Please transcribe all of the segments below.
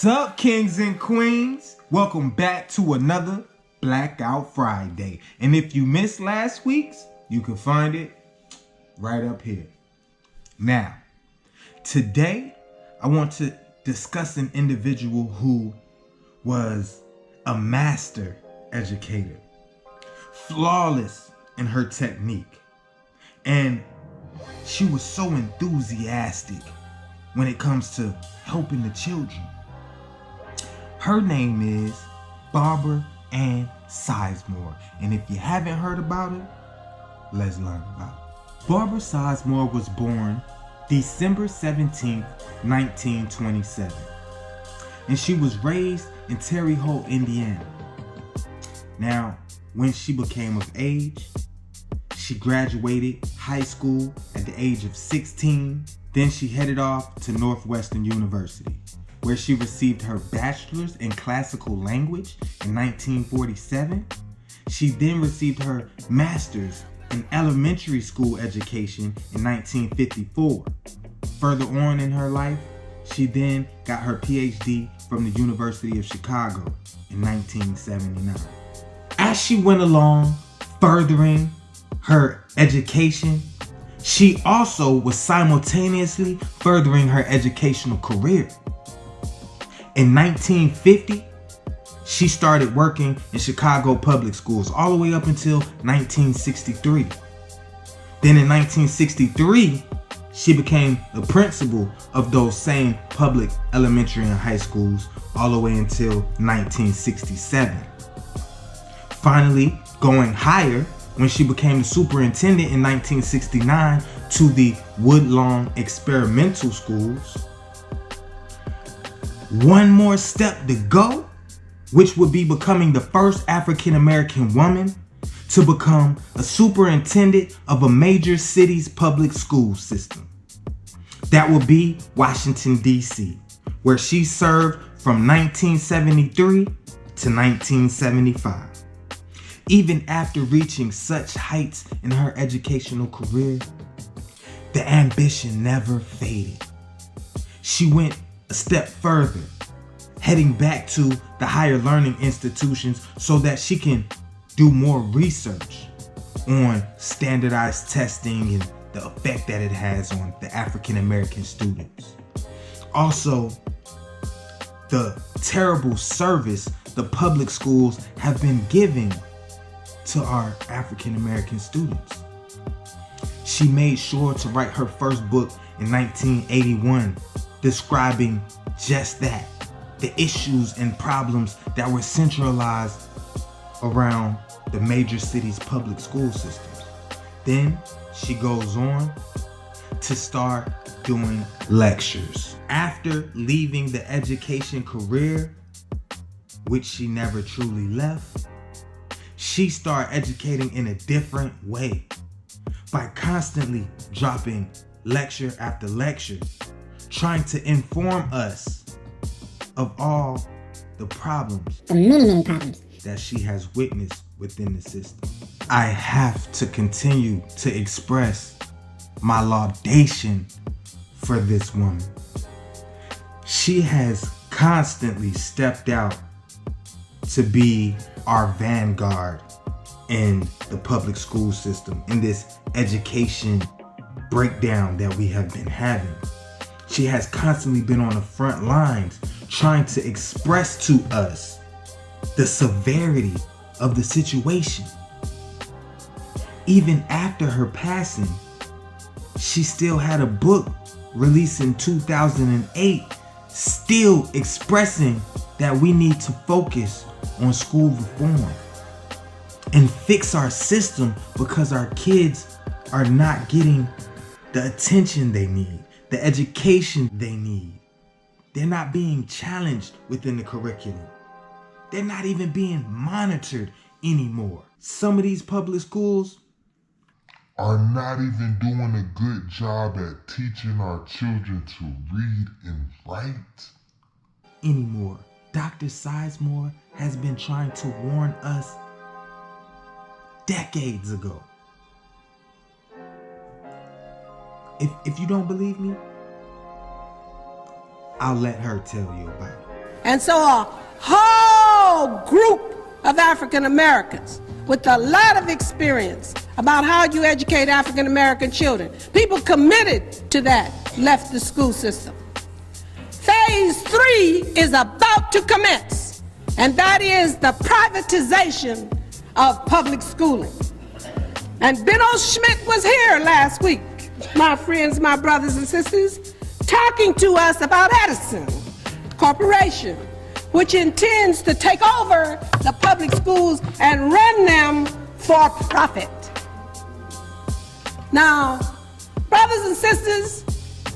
What's up, kings and queens? Welcome back to another Blackout Friday. And if you missed last week's, you can find it right up here. Now, today I want to discuss an individual who was a master educator, flawless in her technique, and she was so enthusiastic when it comes to helping the children. Her name is Barbara Ann Sizemore, and if you haven't heard about her, let's learn about it. Barbara Sizemore was born December 17th, 1927, and she was raised in Terre Haute, Indiana. Now, when she became of age, she graduated high school at the age of 16. Then she headed off to Northwestern University, where she received her bachelor's in classical language in 1947. She then received her master's in elementary school education in 1954. Further on in her life, she then got her PhD from the University of Chicago in 1979. As she went along furthering her education, she also was simultaneously furthering her educational career. In 1950, she started working in Chicago public schools all the way up until 1963. Then in 1963, she became the principal of those same public elementary and high schools all the way until 1967. Finally, going higher when she became the superintendent in 1969 to the Woodlawn Experimental Schools. One more step to go, which would be becoming the first African-American woman to become a superintendent of a major city's public school system. That would be Washington, D.C., where she served from 1973 to 1975. Even after reaching such heights in her educational career, the ambition never faded. She went a step further, heading back to the higher learning institutions so that she can do more research on standardized testing and the effect that it has on the African American students. Also, the terrible service the public schools have been giving to our African American students. She made sure to write her first book in 1981 describing just that, the issues and problems that were centralized around the major city's public school systems. Then she goes on to start doing lectures. After leaving the education career, which she never truly left, she started educating in a different way by constantly dropping lecture after lecture, trying to inform us of all the problems, the many problems that she has witnessed within the system. I have to continue to express my laudation for this woman. She has constantly stepped out to be our vanguard in the public school system, in this education breakdown that we have been having. She has constantly been on the front lines trying to express to us the severity of the situation. Even after her passing, she still had a book released in 2008, still expressing that we need to focus on school reform and fix our system because our kids are not getting the attention they need, the education they need. They're not being challenged within the curriculum. They're not even being monitored anymore. Some of these public schools are not even doing a good job at teaching our children to read and write anymore. Dr. Sizemore has been trying to warn us decades ago. If you don't believe me, I'll let her tell you about it. And so a whole group of African Americans with a lot of experience about how you educate African American children, people committed to that, left the school system. Phase 3 is about to commence, and that is the privatization of public schooling. And Benno Schmidt was here last week, my friends, my brothers and sisters, talking to us about Edison Corporation, which intends to take over the public schools and run them for profit. Now, brothers and sisters,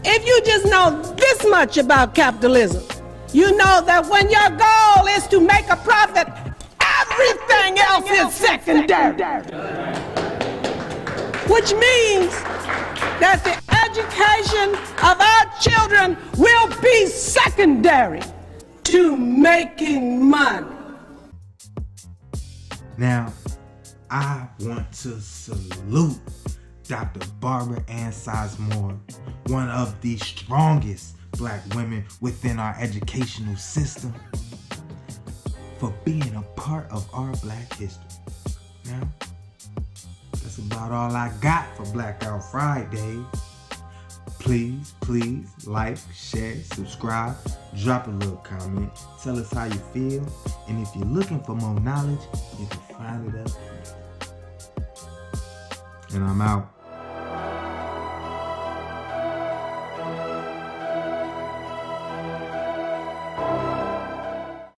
if you just know this much about capitalism, you know that when your goal is to make a profit, everything else is secondary. Which means that the education of our children will be secondary to making money. Now, I want to salute Dr. Barbara Ann Sizemore, one of the strongest black women within our educational system, for being a part of our black history. Now, that's about all I got for Blackout Friday. Please like, share, subscribe, drop a little comment, tell us how you feel, and if you're looking for more knowledge, you can find it up here. And I'm out.